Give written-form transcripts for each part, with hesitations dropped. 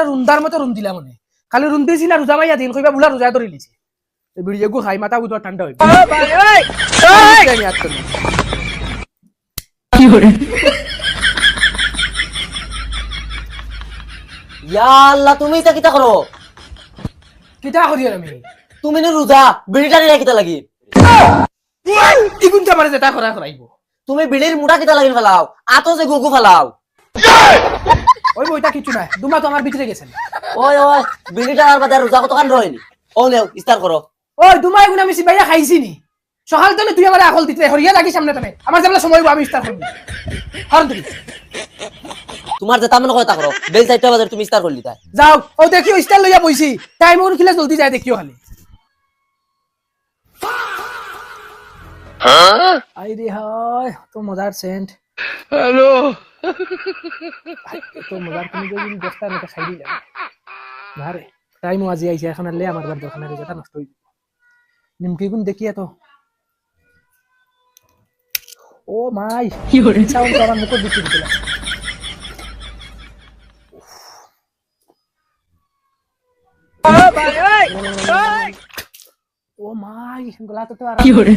রুন্দার মতো রুন দিলা মনে খালি রুন দিয়েছি না রোজা মাইয়া দিন কইবা বুলা রোজা ধরে লিছি বিড়ি গু খাই মাথা বুঝা ঠান্ডা হইবে কি করে ইয়া আল্লাহ তুমি এটা কিটা করো কিটা করি আমি তুমি না রোজা বিড়িটা নিয়ে কিটা লাগি ইগুনটা মানে যেটা করা করাইবো তুমি বিড়ির মুঠা কিটা লাগি ফেলাও আতো যে গুগু ফেলাও ওই বইটা কিছু নাই দুমা তো আমার ভিতরে গেছেন ওই ওই বিড়িটা আর বাদে রোজা কতখান রইনি ও নেও ইস্তার করো ওই দুমা এগুন আমি সিবাইয়া খাইছি নি সকাল তনে তুই আমার আকল দিতে হরিয়া লাগি সামনে তনে আমার যেমন সময় আমি ইস্তার করব হরন তুই তোমার যে তামন কথা করো বেল 4টা বাজে তুমি ইস্তার করলি তাই যাও ও দেখিও ইস্তার লইয়া বইছি টাইম ওর খিলা জলদি যায় দেখিও খালি আই রে হায় তো মজার সেন্ট হ্যালো তো মজার তুমি যদি দস্তা না খাই দিলা না রে টাইম আজি আইছে এখন লে আমার বার দোকানে যেটা নষ্ট হই নিমকি গুণ দেখিয়া তো ও মাই কি করে সাউন্ড আমার মুখ দিতে দিলা ও মাই গলা তো আর কি করে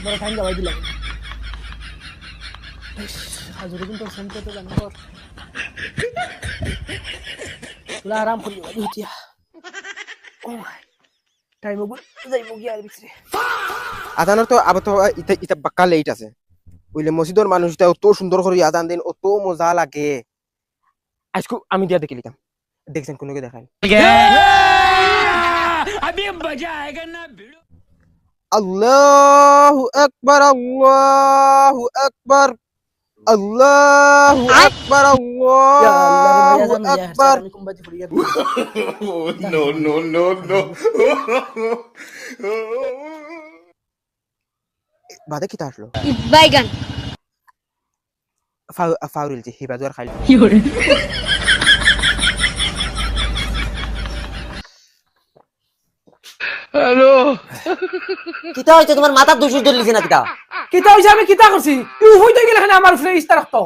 বড় টাইম যাওয়াই দিলা হাজুরি কিন্তু সেন্ট তো জানো তুলা আরাম করি উঠিয়া ও টাইম ওগুলো যাইব গিয়া আর বিছরে আজানের তো আবার তো ইটা বাক্কা লেট আছে বুঝলে মসজিদের মানুষটা অত সুন্দর করে আজান দেন অত মজা লাগে আজকে আমি দিয়া দেখিলাম দেখছেন কোনকে দেখাই अभी मजा आएगा ना भिड़ो আল্লাহু আকবার আল্লাহু আকবার আল্লাহু আকবার আল্লাহু আকবার আমি কুম্বাজি পড়িয়া No, no, no, no. বাদে কি আসলো বাইগান ফাউরিল যে হিবাজুয়ার খাইল কি করে কিটা হইছে তোমার মাথা দুশো ধরলিছে না কিটা কিতা হইছে আমি কিতা করছি তুই হইতে গেলে খানে আমার উপরে ইস্তার রাখতো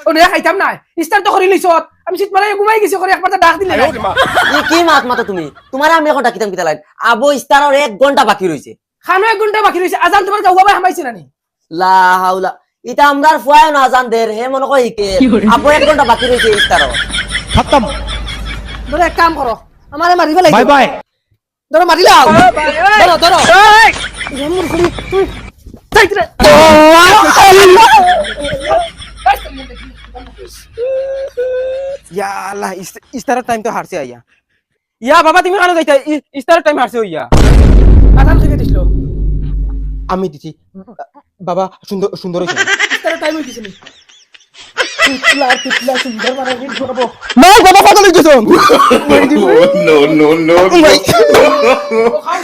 ও নে খাইতাম না ইস্তার তো করি লইছত আমি শীত মারাই ঘুমাই গেছি করে একবার ডাক দিলে ই কি মাত মাতো তুমি তোমার আমি এখন ডাকিতাম কিটা লাইন আবো ইস্তারের 1 ঘন্টা বাকি রইছে খানো 1 ঘন্টা বাকি রইছে আজান তোমার গাওয়া ভাই হামাইছে নানি লা হাওলা ইটা আমরার ফুয়ায় না আজান দের হে মনে কই কে আবো 1 ঘন্টা বাকি রইছে ইস্তারের খতম ধরো এক কাম করো আমারে মারি ফেলাই বাই বাই ধরো মারি লাও ধরো ধরো এমন করি তুই তাইত রে ইয়া আল্লাহ ইস্তারের টাইম তো হারছে আইয়া ইয়া বাবা তুমি কেন যাইতা ইস্তারের টাইম হারছে হইয়া আজান থেকে দিছিল আমি দিছি বাবা সুন্দর সুন্দর হইছে ইস্তারের টাইম হইছে নি তুতলা সুন্দর মারা গিয়ে করব না বাবা পাগল হই গেছো No, no, no, no. ও খাও